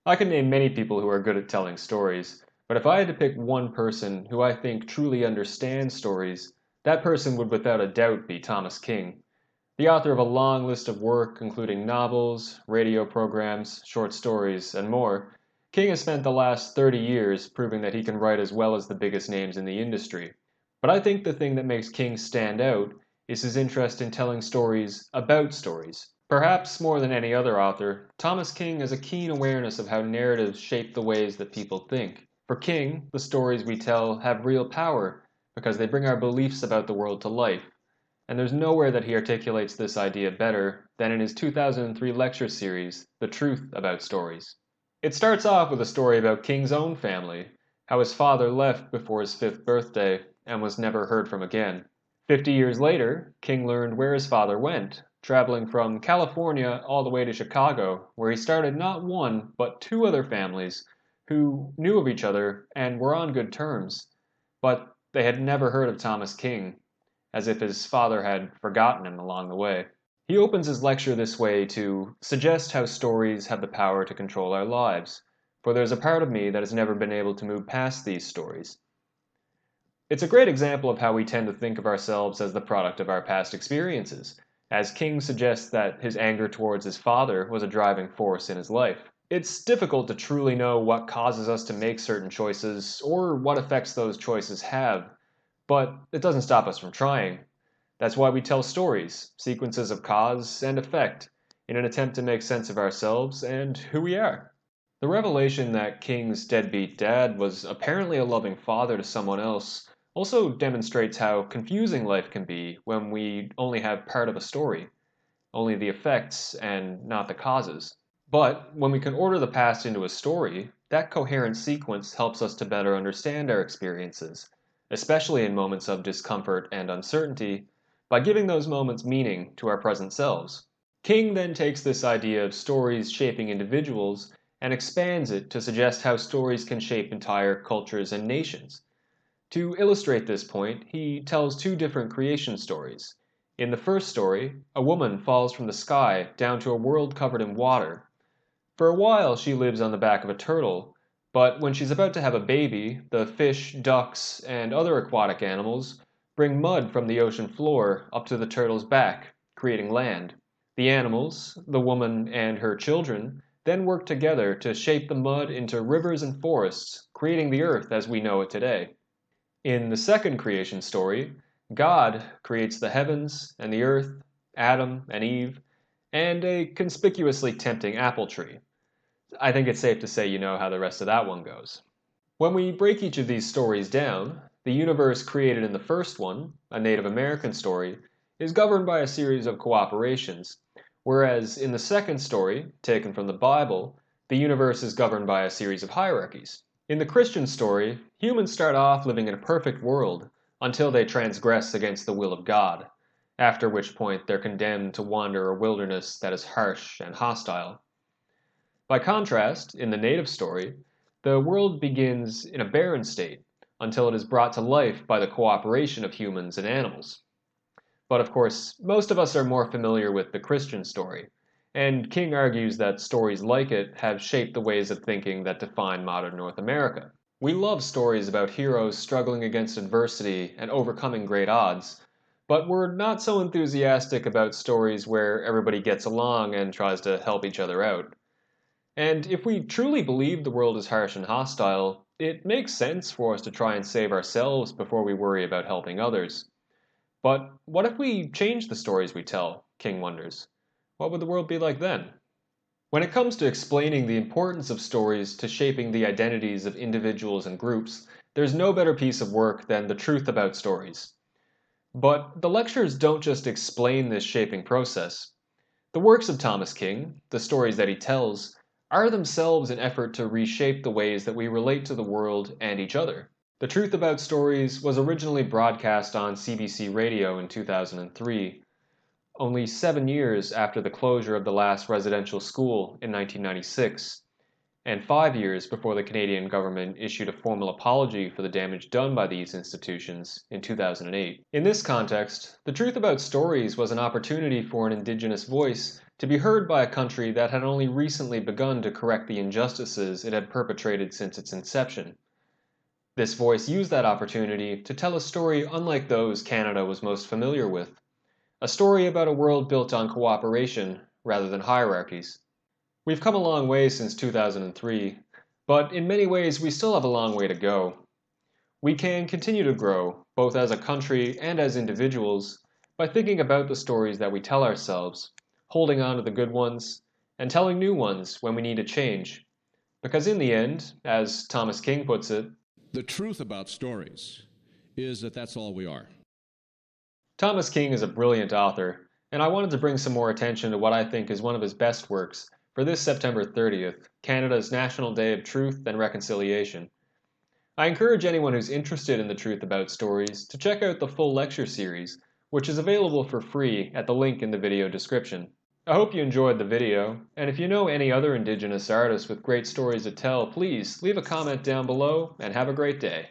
I can name many people who are good at telling stories, but if I had to pick one person who I think truly understands stories, that person would without a doubt be Thomas King. The author of a long list of work, including novels, radio programs, short stories, and more, King has spent the last 30 years proving that he can write as well as the biggest names in the industry. But I think the thing that makes King stand out is his interest in telling stories about stories. Perhaps more than any other author, Thomas King has a keen awareness of how narratives shape the ways that people think. For King, the stories we tell have real power because they bring our beliefs about the world to life, and there's nowhere that he articulates this idea better than in his 2003 lecture series, The Truth About Stories. It starts off with a story about King's own family, how his father left before his 5th birthday and was never heard from again. 50 years later, King learned where his father went, traveling from California all the way to Chicago, where he started not one, but two other families who knew of each other and were on good terms, but they had never heard of Thomas King, as if his father had forgotten him along the way. He opens his lecture this way to suggest how stories have the power to control our lives, for there's a part of me that has never been able to move past these stories. It's a great example of how we tend to think of ourselves as the product of our past experiences, as King suggests that his anger towards his father was a driving force in his life. It's difficult to truly know what causes us to make certain choices or what effects those choices have, but it doesn't stop us from trying. That's why we tell stories, sequences of cause and effect, in an attempt to make sense of ourselves and who we are. The revelation that King's deadbeat dad was apparently a loving father to someone else also demonstrates how confusing life can be when we only have part of a story, only the effects and not the causes. But when we can order the past into a story, that coherent sequence helps us to better understand our experiences, especially in moments of discomfort and uncertainty, by giving those moments meaning to our present selves. King then takes this idea of stories shaping individuals and expands it to suggest how stories can shape entire cultures and nations. To illustrate this point, he tells two different creation stories. In the first story, a woman falls from the sky down to a world covered in water. For a while, she lives on the back of a turtle, but when she's about to have a baby, the fish, ducks, and other aquatic animals bring mud from the ocean floor up to the turtle's back, creating land. The animals, the woman, and her children then work together to shape the mud into rivers and forests, creating the earth as we know it today. In the second creation story, God creates the heavens and the earth, Adam and Eve, and a conspicuously tempting apple tree. I think it's safe to say you know how the rest of that one goes. When we break each of these stories down, the universe created in the first one, a Native American story, is governed by a series of cooperations, whereas in the second story, taken from the Bible, the universe is governed by a series of hierarchies. In the Christian story, humans start off living in a perfect world until they transgress against the will of God, after which point they're condemned to wander a wilderness that is harsh and hostile. By contrast, in the native story, the world begins in a barren state until it is brought to life by the cooperation of humans and animals. But of course, most of us are more familiar with the Christian story, and King argues that stories like it have shaped the ways of thinking that define modern North America. We love stories about heroes struggling against adversity and overcoming great odds, but we're not so enthusiastic about stories where everybody gets along and tries to help each other out. And if we truly believe the world is harsh and hostile, it makes sense for us to try and save ourselves before we worry about helping others. But what if we change the stories we tell? King wonders. What would the world be like then? When it comes to explaining the importance of stories to shaping the identities of individuals and groups, there's no better piece of work than The Truth About Stories. But the lectures don't just explain this shaping process. The works of Thomas King, the stories that he tells, are themselves an effort to reshape the ways that we relate to the world and each other. The Truth About Stories was originally broadcast on CBC Radio in 2003, only 7 years after the closure of the last residential school in 1996, and 5 years before the Canadian government issued a formal apology for the damage done by these institutions in 2008. In this context, The Truth About Stories was an opportunity for an Indigenous voice to be heard by a country that had only recently begun to correct the injustices it had perpetrated since its inception. This voice used that opportunity to tell a story unlike those Canada was most familiar with, a story about a world built on cooperation rather than hierarchies. We've come a long way since 2003, but in many ways we still have a long way to go. We can continue to grow, both as a country and as individuals, by thinking about the stories that we tell ourselves, holding on to the good ones, and telling new ones when we need a change. Because in the end, as Thomas King puts it, the truth about stories is that that's all we are. Thomas King is a brilliant author, and I wanted to bring some more attention to what I think is one of his best works for this September 30th, Canada's National Day of Truth and Reconciliation. I encourage anyone who's interested in the truth about stories to check out the full lecture series, which is available for free at the link in the video description. I hope you enjoyed the video, and if you know any other Indigenous artists with great stories to tell, please leave a comment down below and have a great day.